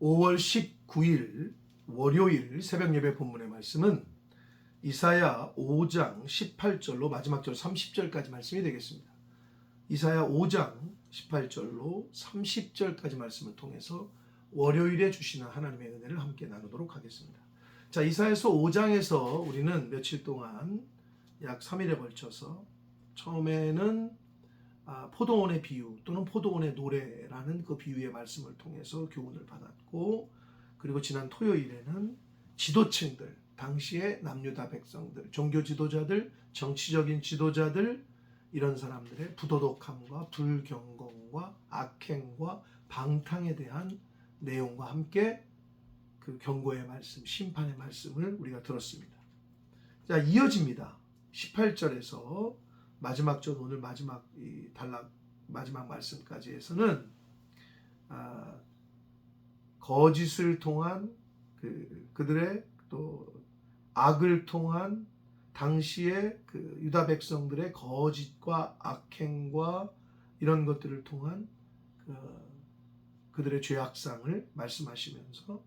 5월 19일 월요일 새벽 예배 본문의 말씀은 이사야 5장 18절로 마지막 절 30절까지 말씀이 되겠습니다. 이사야 5장 18절로 30절까지 말씀을 통해서 월요일에 주시는 하나님의 은혜를 함께 나누도록 하겠습니다. 자, 이사야서 5장에서 우리는 며칠 동안 약 3일에 걸쳐서 처음에는 포도원의 비유 또는 포도원의 노래라는 그 비유의 말씀을 통해서 교훈을 받았고, 그리고 지난 토요일에는 지도층들, 당시의 남유다 백성들, 종교 지도자들, 정치적인 지도자들, 이런 사람들의 부도덕함과 불경건과 악행과 방탕에 대한 내용과 함께 그 경고의 말씀, 심판의 말씀을 우리가 들었습니다. 자, 이어집니다. 18절에서 마지막 절, 오늘 마지막 마지막 말씀까지 해서는 거짓을 통한 그들의 또 악을 통한 당시의 그 유다 백성들의 거짓과 악행과 이런 것들을 통한 그들의 죄악상을 말씀하시면서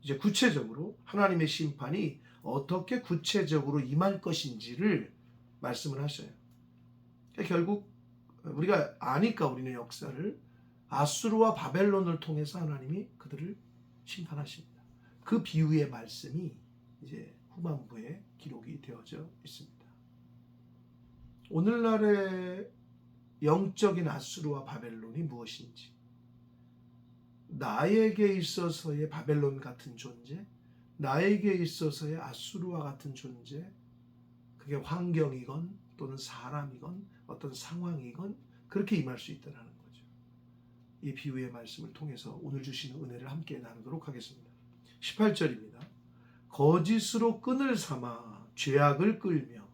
이제 구체적으로 하나님의 심판이 어떻게 구체적으로 임할 것인지를 말씀을 하셔요. 결국 우리가 아니까 우리는 역사를 아수르와 바벨론을 통해서 하나님이 그들을 심판하십니다. 그 비유의 말씀이 이제 후반부에 기록이 되어져 있습니다. 오늘날의 영적인 아수르와 바벨론이 무엇인지, 나에게 있어서의 바벨론 같은 존재, 나에게 있어서의 아수르와 같은 존재, 그게 환경이건 또는 사람이건 어떤 상황이건 그렇게 임할 수 있다는 거죠. 이 비유의 말씀을 통해서 오늘 주시는 은혜를 함께 나누도록 하겠습니다. 18절입니다. 거짓으로 끈을 삼아 죄악을 끌며,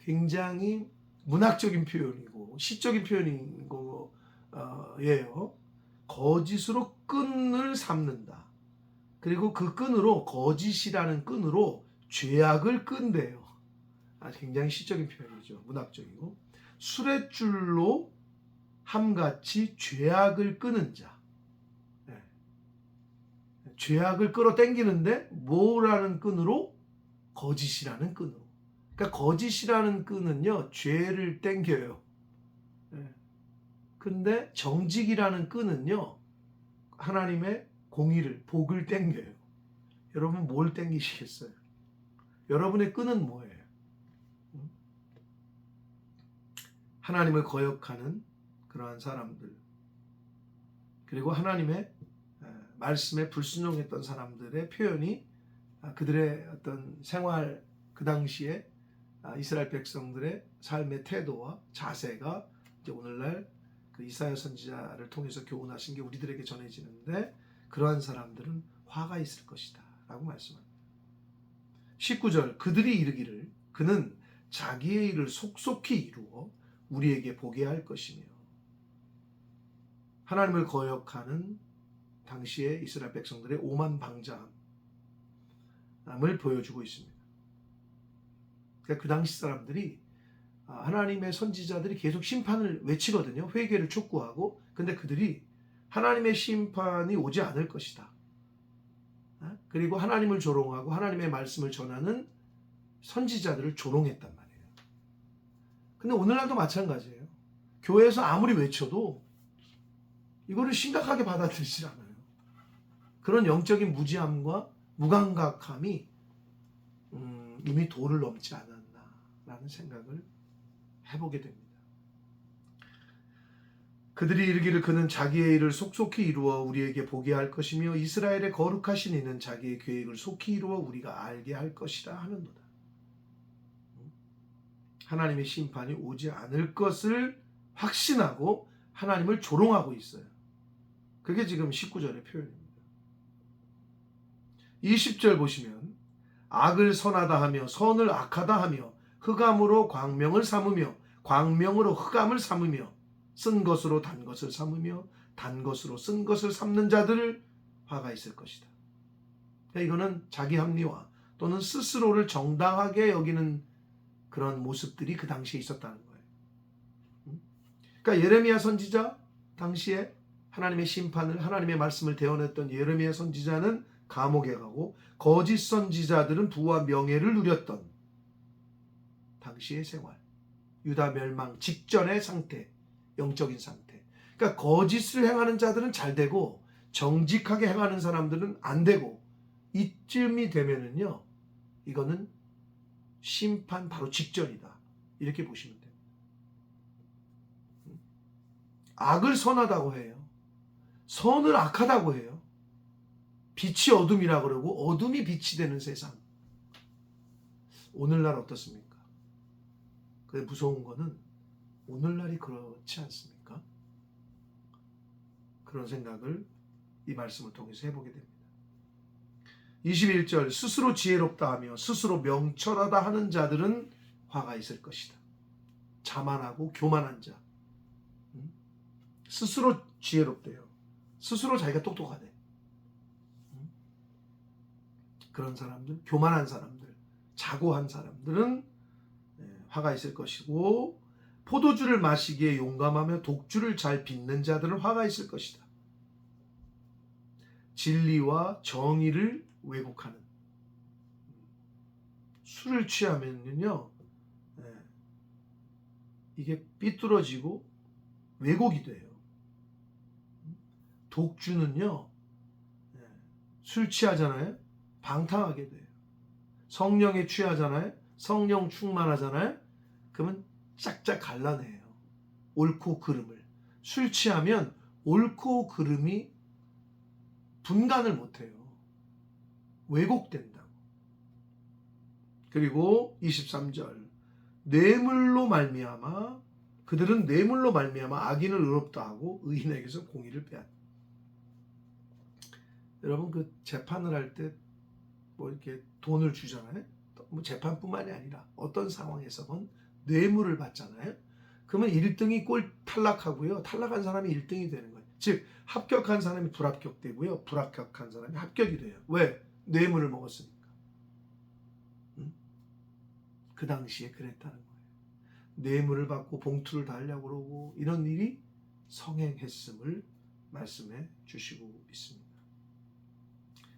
굉장히 문학적인 표현이고 시적인 표현인 거예요. 거짓으로 끈을 삼는다. 그리고 그 끈으로, 거짓이라는 끈으로 죄악을 끈대요. 굉장히 시적인 표현이죠. 문학적이고. 수레줄로 함같이 죄악을 끄는 자. 죄악을 끌어당기는데 뭐라는 끈으로? 거짓이라는 끈으로. 그러니까 거짓이라는 끈은요, 죄를 당겨요. 근데 정직이라는 끈은요, 하나님의 공의를, 복을 당겨요. 여러분 뭘 당기시겠어요? 여러분의 끈은 뭐예요? 하나님을 거역하는 그러한 사람들, 그리고 하나님의 말씀에 불순종했던 사람들의 표현이 그들의 어떤 생활, 그 당시에 이스라엘 백성들의 삶의 태도와 자세가 이제 오늘날 그 이사야 선지자를 통해서 교훈하신 게 우리들에게 전해지는데, 그러한 사람들은 화가 있을 것이다 라고 말씀합니다. 19절, 그들이 이르기를 그는 자기의 일을 속속히 이루어 우리에게 보게 할 것이며. 하나님을 거역하는 당시의 이스라엘 백성들의 오만방자함을 보여주고 있습니다. 그러니까 그 당시 사람들이, 하나님의 선지자들이 계속 심판을 외치거든요. 회개를 촉구하고. 근데 그들이 하나님의 심판이 오지 않을 것이다, 그리고 하나님을 조롱하고 하나님의 말씀을 전하는 선지자들을 조롱했단 말이에요. 근데 오늘날도 마찬가지예요. 교회에서 아무리 외쳐도 이거를 심각하게 받아들이지 않아요. 그런 영적인 무지함과 무감각함이 이미 도를 넘지 않았나라는 생각을 해보게 됩니다. 그들이 이르기를 그는 자기의 일을 속속히 이루어 우리에게 보게 할 것이며 이스라엘의 거룩하신 이는 자기의 계획을 속히 이루어 우리가 알게 할 것이라 하는도다. 하나님의 심판이 오지 않을 것을 확신하고 하나님을 조롱하고 있어요. 그게 지금 19절의 표현입니다. 20절 보시면 악을 선하다 하며 선을 악하다 하며 흑암으로 광명을 삼으며 광명으로 흑암을 삼으며 쓴 것으로 단 것을 삼으며 단 것으로 쓴 것을 삼는 자들 화가 있을 것이다. 이거는 자기 합리화 또는 스스로를 정당하게 여기는 그런 모습들이 그 당시에 있었다는 거예요. 그러니까 예레미야 선지자 당시에 하나님의 심판을, 하나님의 말씀을 대언했던 예레미야 선지자는 감옥에 가고 거짓 선지자들은 부와 명예를 누렸던 당시의 생활, 유다 멸망 직전의 상태, 영적인 상태. 그러니까 거짓을 행하는 자들은 잘 되고 정직하게 행하는 사람들은 안 되고, 이쯤이 되면은요, 이거는 심판 바로 직전이다, 이렇게 보시면 돼요. 악을 선하다고 해요. 선을 악하다고 해요. 빛이 어둠이라 그러고 어둠이 빛이 되는 세상. 오늘날 어떻습니까? 근데 무서운 거는 오늘날이 그렇지 않습니까? 그런 생각을 이 말씀을 통해서 해보게 됩니다. 21절, 스스로 지혜롭다 하며 스스로 명철하다 하는 자들은 화가 있을 것이다. 자만하고 교만한 자, 스스로 지혜롭대요. 스스로 자기가 똑똑하대. 그런 사람들, 교만한 사람들, 자고한 사람들은 화가 있을 것이고, 포도주를 마시기에 용감하며 독주를 잘 빚는 자들은 화가 있을 것이다. 진리와 정의를 왜곡하는, 술을 취하면요, 이게 삐뚤어지고 왜곡이 돼요. 독주는요, 술 취하잖아요, 방탕하게 돼요. 성령에 취하잖아요, 성령 충만하잖아요, 그러면 짝짝 갈라내요, 옳고 그름을. 술 취하면 옳고 그름이 분간을 못해요. 왜곡된다고. 그리고 23절, 뇌물로 말미암아, 그들은 뇌물로 말미암아 악인을 의롭다 하고 의인에게서 공의를 빼앗다. 여러분, 그 재판을 할 때 뭐 이렇게 돈을 주잖아요. 뭐 재판뿐만이 아니라 어떤 상황에서는 뇌물을 받잖아요. 그러면 1등이 꼴 탈락하고요, 탈락한 사람이 1등이 되는 거예요. 즉 합격한 사람이 불합격되고요, 불합격한 사람이 합격이 돼요. 왜? 뇌물을 먹었으니까. 그 당시에 그랬다는 거예요. 뇌물을 받고 봉투를 달라고 그러고 이런 일이 성행했음을 말씀해 주시고 있습니다.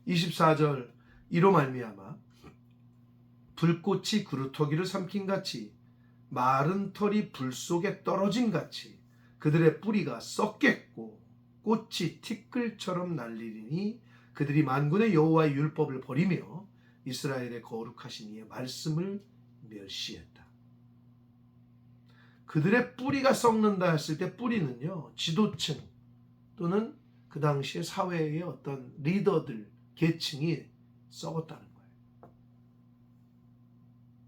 24절, 이로 말미암아 불꽃이 그루터기를 삼킨 같이 마른 털이 불 속에 떨어진 같이 그들의 뿌리가 썩겠고 꽃이 티끌처럼 날리리니 그들이 만군의 여호와의 율법을 버리며 이스라엘의 거룩하신 이의 말씀을 멸시했다. 그들의 뿌리가 썩는다 했을 때 뿌리는요, 지도층 또는 그 당시에 사회의 어떤 리더들, 계층이 썩었다는 거예요.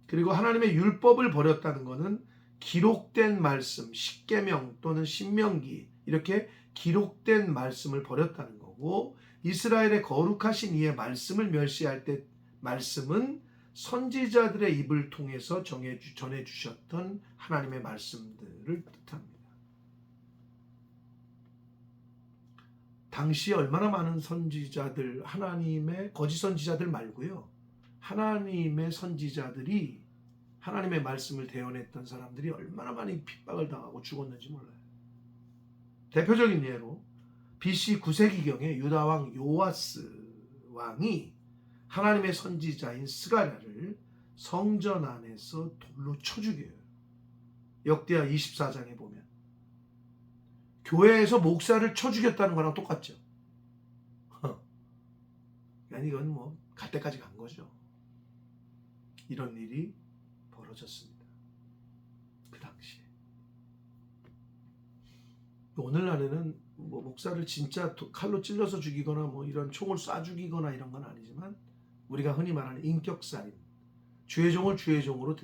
그리고 하나님의 율법을 버렸다는 것은 기록된 말씀, 십계명 또는 신명기, 이렇게 기록된 말씀을 버렸다는 거고, 이스라엘의 거룩하신 이의 말씀을 멸시할 때 말씀은 선지자들의 입을 통해서 전해주셨던 하나님의 말씀들을 뜻합니다. 당시에 얼마나 많은 선지자들, 하나님의 거짓 선지자들 말고요, 하나님의 선지자들이 하나님의 말씀을 대언했던 사람들이 얼마나 많이 핍박을 당하고 죽었는지 몰라요. 대표적인 예로 BC 9세기경에 유다왕 요아스 왕이 하나님의 선지자인 스가랴를 성전 안에서 돌로 쳐 죽여요. 역대하 24장에 보면 교회에서 목사를 쳐 죽였다는 거랑 똑같죠. 아니, 이건 뭐 갈 때까지 간 거죠. 이런 일이 벌어졌습니다. 그 당시에. 오늘날에는 뭐 목사를 진짜 칼로 찔러서 죽이거나 뭐 이런 총을 쏴 죽이거나 이런 건 아니지만, 우리가 흔히 말하는 인격살인, 주의 종을 주의 종으로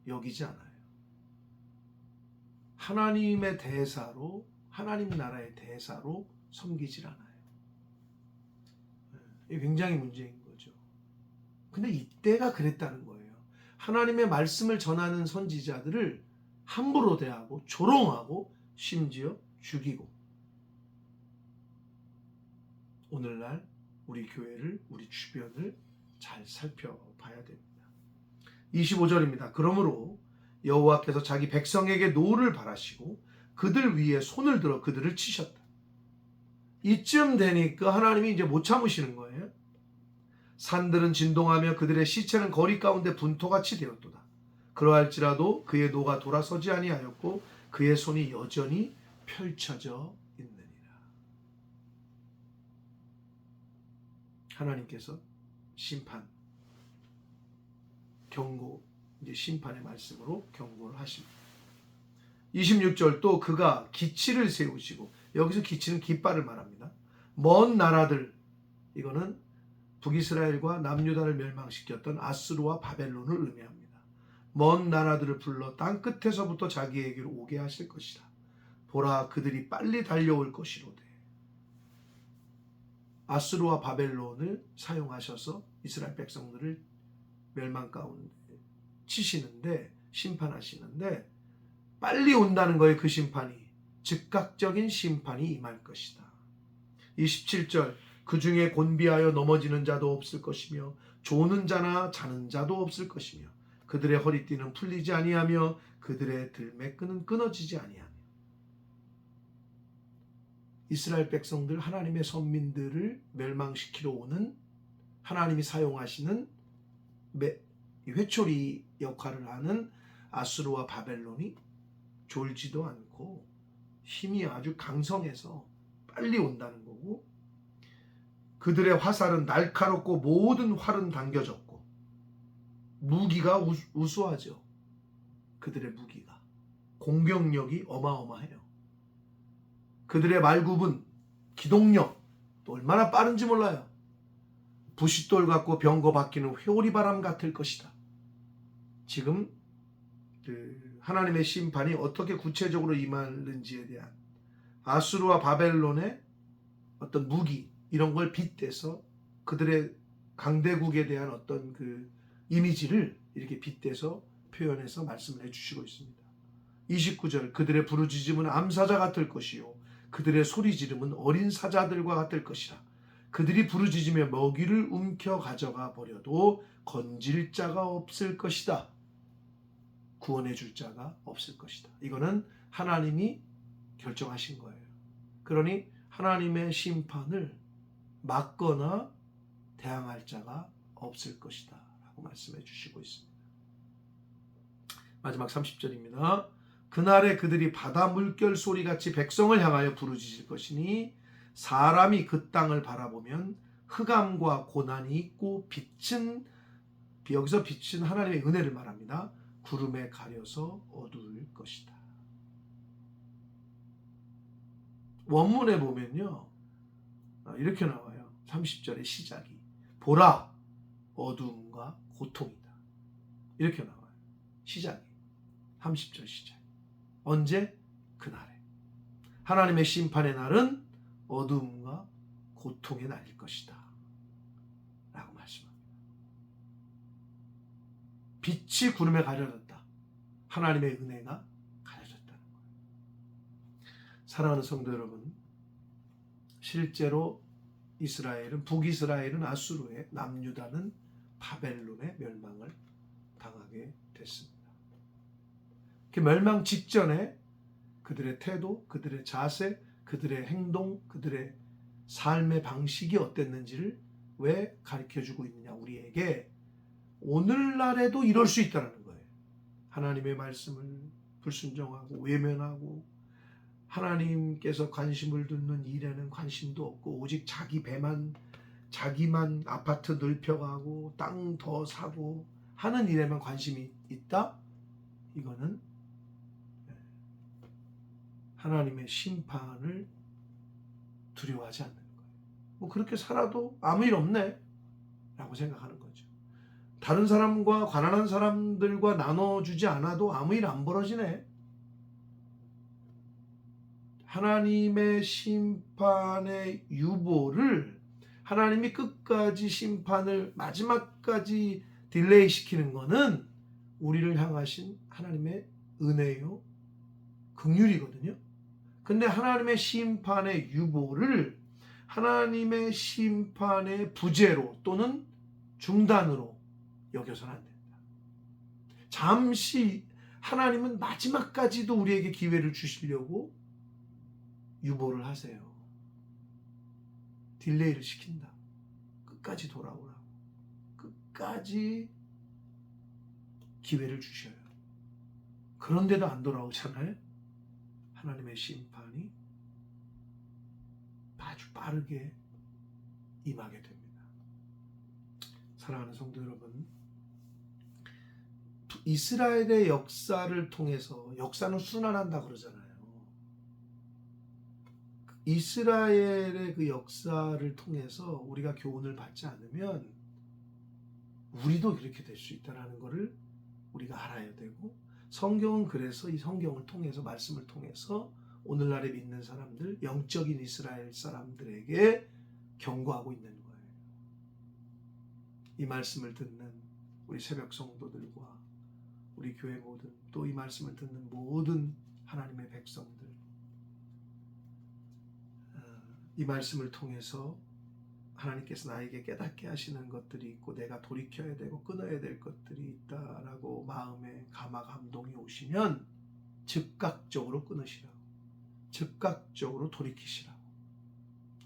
여기지 않아요. 하나님의 대사로, 하나님 나라의 대사로 섬기질 않아요. 이게 굉장히 문제인 거죠. 근데 이때가 그랬다는 거예요. 하나님의 말씀을 전하는 선지자들을 함부로 대하고 조롱하고 심지어 죽이고. 오늘날 우리 교회를, 우리 주변을 잘 살펴봐야 됩니다. 25절입니다. 그러므로 여호와께서 자기 백성에게 노를 바라시고 그들 위에 손을 들어 그들을 치셨다. 이쯤 되니까 하나님이 이제 못 참으시는 거예요. 산들은 진동하며 그들의 시체는 거리 가운데 분토같이 되었도다. 그러할지라도 그의 노가 돌아서지 아니하였고 그의 손이 여전히 펼쳐져 있느니라. 하나님께서 심판, 경고, 이제 심판의 말씀으로 경고를 하십니다. 26절 또 그가 기치를 세우시고, 여기서 기치는 깃발을 말합니다. 먼 나라들, 이거는 북이스라엘과 남유다를 멸망시켰던 아수르와 바벨론을 의미합니다. 먼 나라들을 불러 땅 끝에서부터 자기에게로 오게 하실 것이다. 보라, 그들이 빨리 달려올 것이로되. 아수르와 바벨론을 사용하셔서 이스라엘 백성들을 멸망 가운데 치시는데, 심판하시는데, 빨리 온다는 거예요. 그 심판이, 즉각적인 심판이 임할 것이다. 27절 그 중에 곤비하여 넘어지는 자도 없을 것이며 조는 자나 자는 자도 없을 것이며 그들의 허리띠는 풀리지 아니하며 그들의 들매끈은 끊어지지 아니하며. 이스라엘 백성들, 하나님의 선민들을 멸망시키러 오는 하나님이 사용하시는 회초리 역할을 하는 아수르와 바벨론이 졸지도 않고 힘이 아주 강성해서 빨리 온다는 거고, 그들의 화살은 날카롭고 모든 활은 당겨졌고, 무기가 우수하죠. 그들의 무기가, 공격력이 어마어마해요. 그들의 말굽은 기동력 또 얼마나 빠른지 몰라요. 부싯돌 같고 병거 바뀌는 회오리바람 같을 것이다. 지금 하나님의 심판이 어떻게 구체적으로 임하는지에 대한 아수르와 바벨론의 어떤 무기, 이런 걸 빗대서 그들의 강대국에 대한 어떤 그 이미지를 이렇게 빗대서 표현해서 말씀을 해주시고 있습니다. 29절 그들의 부르짖음은 암사자 같을 것이요 그들의 소리지름은 어린 사자들과 같을 것이라. 그들이 부르짖으며 먹이를 움켜 가져가 버려도 건질 자가 없을 것이다. 구원해 줄 자가 없을 것이다. 이거는 하나님이 결정하신 거예요. 그러니 하나님의 심판을 막거나 대항할 자가 없을 것이다 라고 말씀해 주시고 있습니다. 마지막 30절입니다. 그날에 그들이 바다 물결 소리같이 백성을 향하여 부르짖을 것이니 사람이 그 땅을 바라보면 흑암과 고난이 있고 빛은, 여기서 빛은 하나님의 은혜를 말합니다. 구름에 가려서 어두울 것이다. 원문에 보면요, 이렇게 나와요. 30절의 시작이 보라 어두움과 고통이다. 이렇게 나와요. 시작이 30절 시작. 언제? 그날에. 하나님의 심판의 날은 어두움과 고통의 날일 것이다 라고 말씀합니다. 빛이 구름에 가려졌다. 하나님의 은혜가 가려졌다는 거예요. 사랑하는 성도 여러분, 실제로 이스라엘은, 북이스라엘은 아수르의, 남유다는 바벨론의 멸망을 당하게 됐습니다. 그 멸망 직전에 그들의 태도, 그들의 자세, 그들의 행동, 그들의 삶의 방식이 어땠는지를 왜 가르쳐주고 있느냐, 우리에게 오늘날에도 이럴 수 있다는 거예요. 하나님의 말씀을 불순종하고 외면하고 하나님께서 관심을 두는 일에는 관심도 없고 오직 자기 배만, 자기만 아파트 넓혀가고 땅 더 사고 하는 일에만 관심이 있다? 이거는 하나님의 심판을 두려워하지 않는 거예요. 뭐 그렇게 살아도 아무 일 없네 라고 생각하는 거죠. 다른 사람과, 가난한 사람들과 나눠주지 않아도 아무 일 안 벌어지네. 하나님의 심판의 유보를, 하나님이 끝까지 심판을 마지막까지 딜레이 시키는 것은 우리를 향하신 하나님의 은혜요, 긍휼이거든요. 근데 하나님의 심판의 유보를 하나님의 심판의 부재로 또는 중단으로 여겨서는 안 된다. 잠시 하나님은 마지막까지도 우리에게 기회를 주시려고 유보를 하세요. 딜레이를 시킨다. 끝까지 돌아오라고. 끝까지 기회를 주셔요. 그런데도 안 돌아오잖아요. 하나님의 심판이 아주 빠르게 임하게 됩니다. 사랑하는 성도 여러분, 이스라엘의 역사를 통해서, 역사는 순환한다 그러잖아요. 이스라엘의 그 역사를 통해서 우리가 교훈을 받지 않으면 우리도 그렇게 될 수 있다는 것을 우리가 알아야 되고, 성경은 그래서 이 성경을 통해서, 말씀을 통해서 오늘날에 믿는 사람들, 영적인 이스라엘 사람들에게 경고하고 있는 거예요. 이 말씀을 듣는 우리 새벽 성도들과 우리 교회 모든, 또 이 말씀을 듣는 모든 하나님의 백성들, 이 말씀을 통해서 하나님께서 나에게 깨닫게 하시는 것들이 있고 내가 돌이켜야 되고 끊어야 될 것들이 있다라고 마음에 감동이 오시면 즉각적으로 끊으시라고, 즉각적으로 돌이키시라고.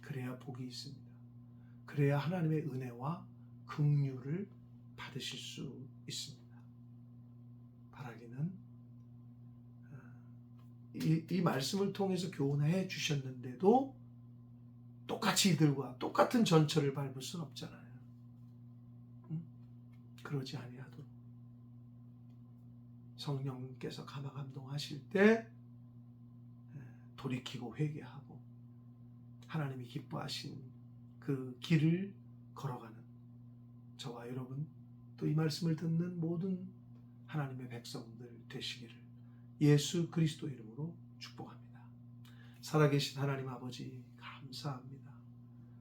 그래야 복이 있습니다. 그래야 하나님의 은혜와 긍휼을 받으실 수 있습니다. 바라기는 이 말씀을 통해서 교훈해 주셨는데도 똑같이 이들과 똑같은 전철을 밟을 수는 없잖아요. 그러지 아니하도록 성령께서 감동하실 때 돌이키고 회개하고 하나님이 기뻐하신 그 길을 걸어가는 저와 여러분, 또 이 말씀을 듣는 모든 하나님의 백성들 되시기를 예수 그리스도 이름으로 축복합니다. 살아계신 하나님 아버지 감사합니다.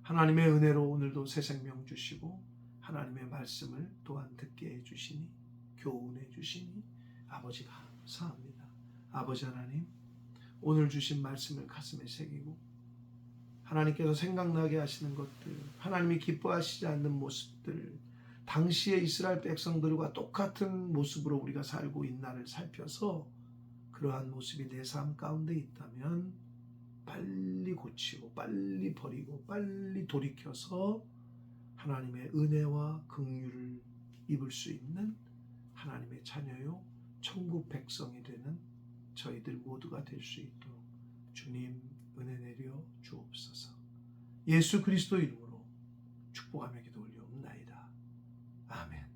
하나님의 은혜로 오늘도 새 생명 주시고 하나님의 말씀을 또한 듣게 해주시니, 교훈해 주시니 아버지 감사합니다. 아버지 하나님, 오늘 주신 말씀을 가슴에 새기고 하나님께서 생각나게 하시는 것들, 하나님이 기뻐하시지 않는 모습들, 당시의 이스라엘 백성들과 똑같은 모습으로 우리가 살고 있나를 살펴서 그러한 모습이 내 삶 가운데 있다면 빨리 고치고 빨리 버리고 빨리 돌이켜서 하나님의 은혜와 긍휼을 입을 수 있는 하나님의 자녀요 천국 백성이 되는 저희들 모두가 될 수 있도록 주님 은혜 내려 주옵소서. 예수 그리스도 이름으로 축복하며 기도 올려옵나이다. 아멘.